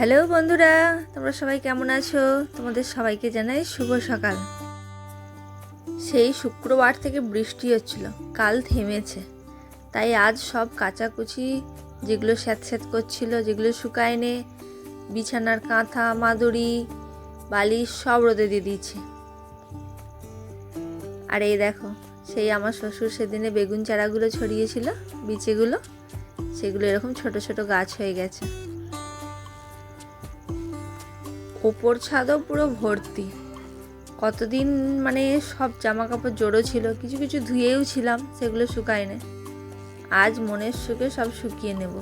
Hello বন্ধুরা, তোমরা সবাই কেমন আছো? তোমাদের সবাইকে জানাই শুভ সকাল। সেই শুক্রবার থেকে বৃষ্টি হচ্ছিল, কাল থেমেছে, তাই আজ সব কাচাকুচি যেগুলো স্যাঁতস্যাঁত করছিল, যেগুলো শুকায়নি, বিছানার কাঁথা, মাদুরি, বালিশ সব রোদে দিয়ে দিয়েছি। আর এই দেখো, সেই আমার শ্বশুর সেদিনে বেগুন চারাগুলো ছড়িয়েছিল, বিচেগুলো, সেগুলো এরকম ছোট ছোট গাছ হয়ে গেছে। ওপর ছাদও পুরো ভর্তি। কতদিন সব জামা কাপড় জড়ো ছিল, কিছু কিছু ধুয়েও ছিলাম, সেগুলো শুকায় না। আজ মনের সুখে সব শুকিয়ে নেব।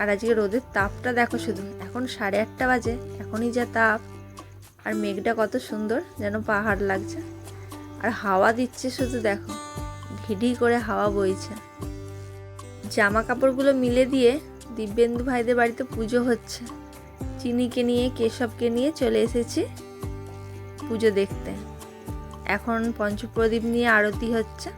আর আজকে রোদের তাপটা দেখো শুধু, এখন 8:30 বাজে, এখনই যা তাপ। আর মেঘটা কত সুন্দর, যেন পাহাড় লাগছে। আর হাওয়া দিচ্ছে শুধু দেখো, ঢিঢি করে হাওয়া বইছে। জামা কাপড়গুলো মিলে দিয়ে দিব্যেন্দু ভাইদের বাড়িতে পুজো হচ্ছে। চিনিকে নিয়ে, কেশবকে নিয়ে চলে এসেছি পুজো দেখতে। এখন পঞ্চপ্রদীপ নিয়ে আরতি হচ্ছে।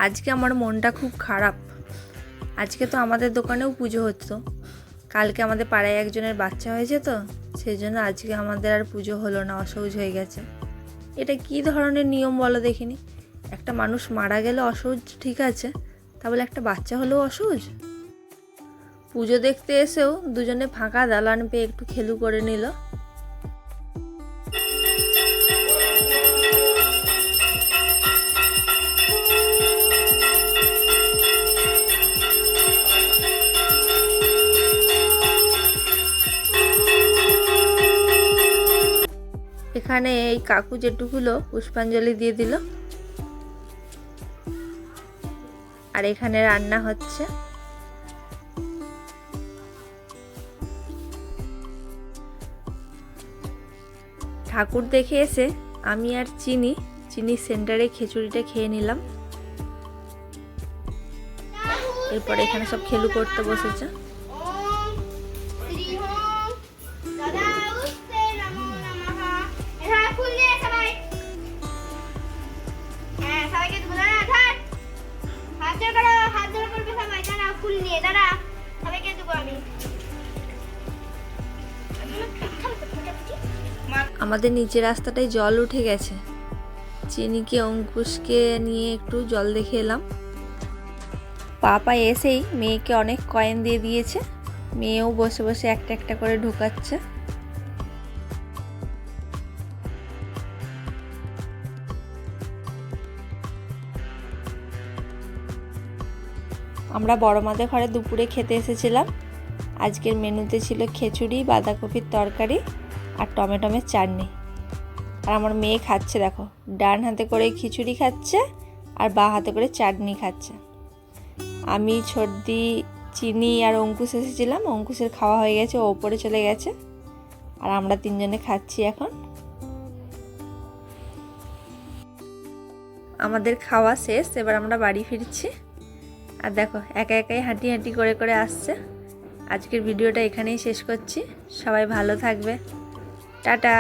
আজকে আমার মনটা খুব খারাপ। আজকে তো আমাদের দোকানেও পুজো হতো, কালকে আমাদের পাড়ায় একজনের বাচ্চা হয়েছে, তো সেই জন্য আজকে আমাদের আর পুজো হলো না, অসহ্য হয়ে গেছে। এটা কি ধরনের নিয়ম বলো দেখিনি? একটা মানুষ মারা গেলে অসহ্য ঠিক আছে, তাহলে একটা বাচ্চা হলেও অসহ্য? পুজো দেখতে এসেও দুজনে ফাঁকা দালান পেয়ে একটু খেলু করে নিল। এখানে এই কাকু যেটুকুলো পুষ্পাঞ্জলি দিয়ে দিল। আর এখানে রান্না হচ্ছে। ঠাকুর দেখে এসে আমি আর চিনি সেন্টারে খিচুড়িটা খেয়ে নিলাম। এরপর এখানে সব খেলু করতে বসেছে। আমাদের নিচের রাস্তাটায় জল উঠে গেছে। চিনিকে, অঙ্কুশকে নিয়ে একটু জল দেখে এলাম। পাপা এসেই মেয়েকে অনেক কয়েন দিয়ে দিয়েছে। মেয়েও বসে বসে একটা একটা করে ঢোকাচ্ছে। আমরা বড় মাদের ঘরে দুপুরে খেতে এসেছিলাম। আজকের মেনুতে ছিল খিচুড়ি, বাঁধাকপির তরকারি আর টমেটোমের চাটনি। আর আমার মেয়ে খাচ্ছে দেখো, ডান হাতে করে খিচুড়ি খাচ্ছে আর বাঁ হাতে করে চাটনি খাচ্ছে। আমি, ছর্দি, চিনি আর অঙ্কুশ এসেছিলাম। অঙ্কুশের খাওয়া হয়ে গেছে, ও ওপরে চলে গেছে। আর আমরা তিনজনে খাচ্ছি এখন। আমাদের খাওয়া শেষ, এবার আমরা বাড়ি ফিরছি। আর দেখো একা একাই হাঁটি হাঁটি করে করে আসছে। আজকের ভিডিওটা এখানেই শেষ করছি। সবাই ভালো থাকবে, টাটা।